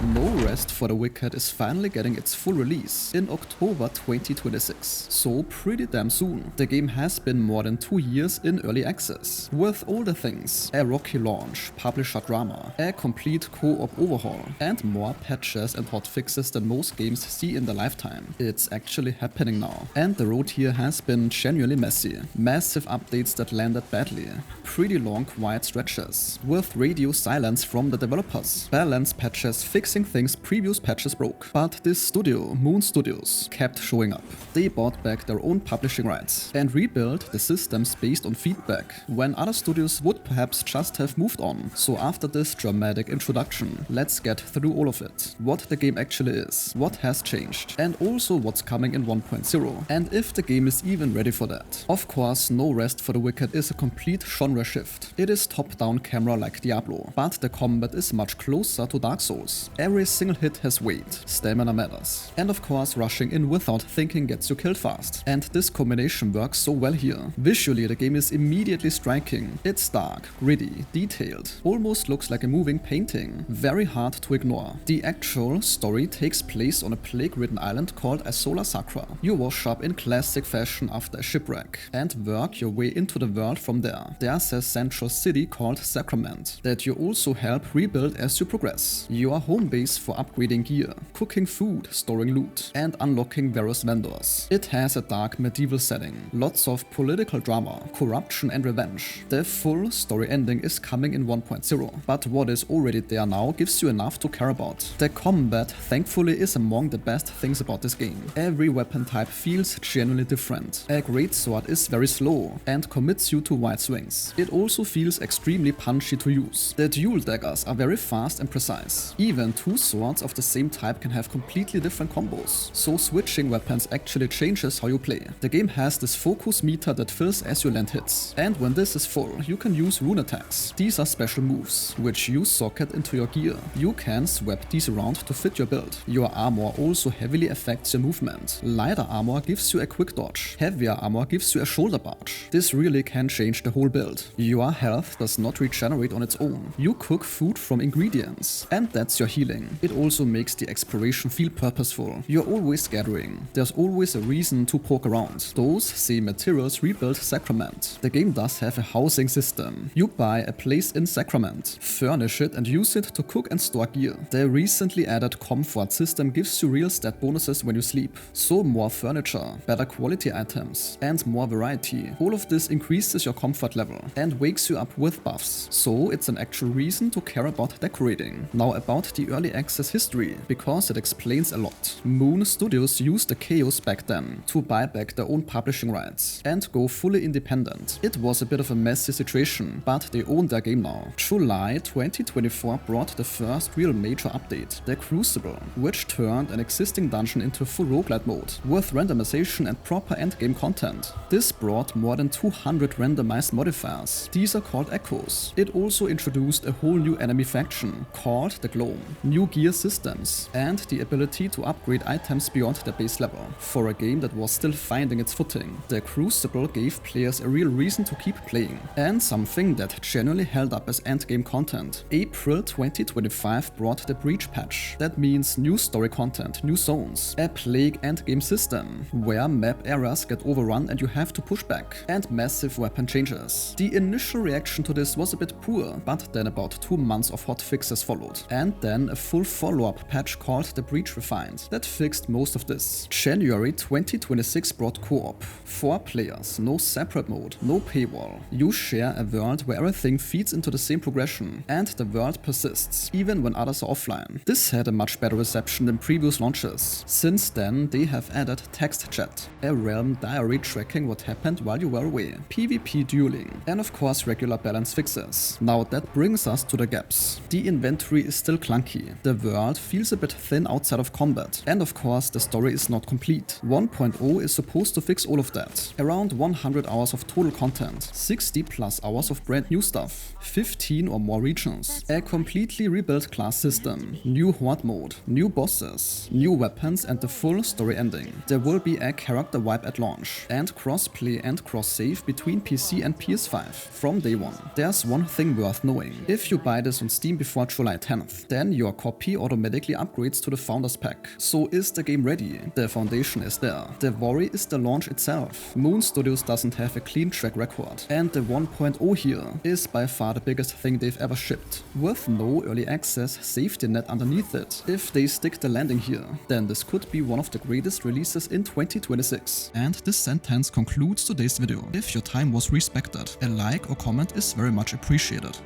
No Rest for the Wicked is finally getting its full release in October 2026, so pretty damn soon. The game has been more than 2 years in early access, with all the things: a rocky launch, publisher drama, a complete co-op overhaul, and more patches and hotfixes than most games see in their lifetime. It's actually happening now, and the road here has been genuinely messy. Massive updates that landed badly, pretty long quiet stretches, with radio silence from the developers, balance patches fixing things previous patches broke. But this studio, Moon Studios, kept showing up. They bought back their own publishing rights and rebuilt the systems based on feedback, when other studios would perhaps just have moved on. So after this dramatic introduction, let's get through all of it. What the game actually is, what has changed, and also what's coming in 1.0, and if the game is even ready for that. Of course, No Rest for the Wicked is a complete genre shift. It is top-down camera like Diablo, but the combat is much closer to Dark Souls. Every single hit has weight, stamina matters, and of course rushing in without thinking gets you killed fast. And this combination works so well here. Visually, the game is immediately striking. It's dark, gritty, detailed, almost looks like a moving painting, very hard to ignore. The actual story takes place on a plague-ridden island called Isola Sacra. You wash up in classic fashion after a shipwreck and work your way into the world from there. There's a central city called Sacrament that you also help rebuild as you progress. Your home base for upgrading gear, cooking food, storing loot, and unlocking various vendors. It has a dark medieval setting, lots of political drama, corruption and revenge. The full story ending is coming in 1.0, but what is already there now gives you enough to care about. The combat, thankfully, is among the best things about this game. Every weapon type feels genuinely different. A greatsword is very slow and commits you to wide swings. It also feels extremely punchy to use. The dual daggers are very fast and precise. Even two swords of the same type can have completely different combos, so switching weapons actually changes how you play. The game has this focus meter that fills as you land hits, and when this is full, you can use rune attacks. These are special moves, which you socket into your gear. You can swap these around to fit your build. Your armor also heavily affects your movement. Lighter armor gives you a quick dodge. Heavier armor gives you a shoulder barge. This really can change the whole build. Your health does not regenerate on its own. You cook food from ingredients, and that's your healing. It also makes the exploration feel purposeful. You're always gathering. There's always a reason to poke around. Those same materials rebuild Sacrament. The game does have a housing system. You buy a place in Sacrament, furnish it and use it to cook and store gear. The recently added comfort system gives you real stat bonuses when you sleep. So more furniture, better quality items, and more variety. All of this increases your comfort level and wakes you up with buffs. So it's an actual reason to care about decorating. Now about the early access history, because it explains a lot. Moon Studios used the chaos back then to buy back their own publishing rights and go fully independent. It was a bit of a messy situation, but they own their game now. July 2024 brought the first real major update, the Crucible, which turned an existing dungeon into full roguelite mode, with randomization and proper endgame content. This brought more than 200 randomized modifiers. These are called echoes. It also introduced a whole new enemy faction called the Gloam, new gear systems, and the ability to upgrade items beyond their base level. For a game that was still finding its footing, the Crucible gave players a real reason to keep playing, and something that genuinely held up as endgame content. April 2025 brought the Breach patch. That means new story content, new zones, a plague endgame system, where map areas get overrun and you have to push back, and massive weapon changes. The initial reaction to this was a bit poor, but then about 2 months of hotfixes followed, and then a full follow-up patch called the Breach Refined that fixed most of this. January 2026 brought co-op. 4 players, no separate mode, no paywall. You share a world where everything feeds into the same progression, and the world persists, even when others are offline. This had a much better reception than previous launches. Since then, they have added text chat, a realm diary tracking what happened while you were away, PvP dueling, and of course regular balance fixes. Now that brings us to the gaps. The inventory is still clunky, the world feels a bit thin outside of combat, and of course the story is not complete. 1.0 is supposed to fix all of that. Around 100 hours of total content, 60 plus hours of brand new stuff, 15 or more regions, a completely rebuilt class system, new horde mode, new bosses, new weapons and the full story ending. There will be a character wipe at launch, and cross-play and cross-save between PC and PS5 from day one. There's one thing worth knowing. If you buy this on Steam before July 10th, then your Your copy automatically upgrades to the Founders Pack. So is the game ready? The foundation is there. The worry is the launch itself. Moon Studios doesn't have a clean track record, and the 1.0 here is by far the biggest thing they've ever shipped, with no early access safety net underneath it. If they stick the landing here, then this could be one of the greatest releases in 2026. And this sentence concludes today's video. If your time was respected, a like or comment is very much appreciated.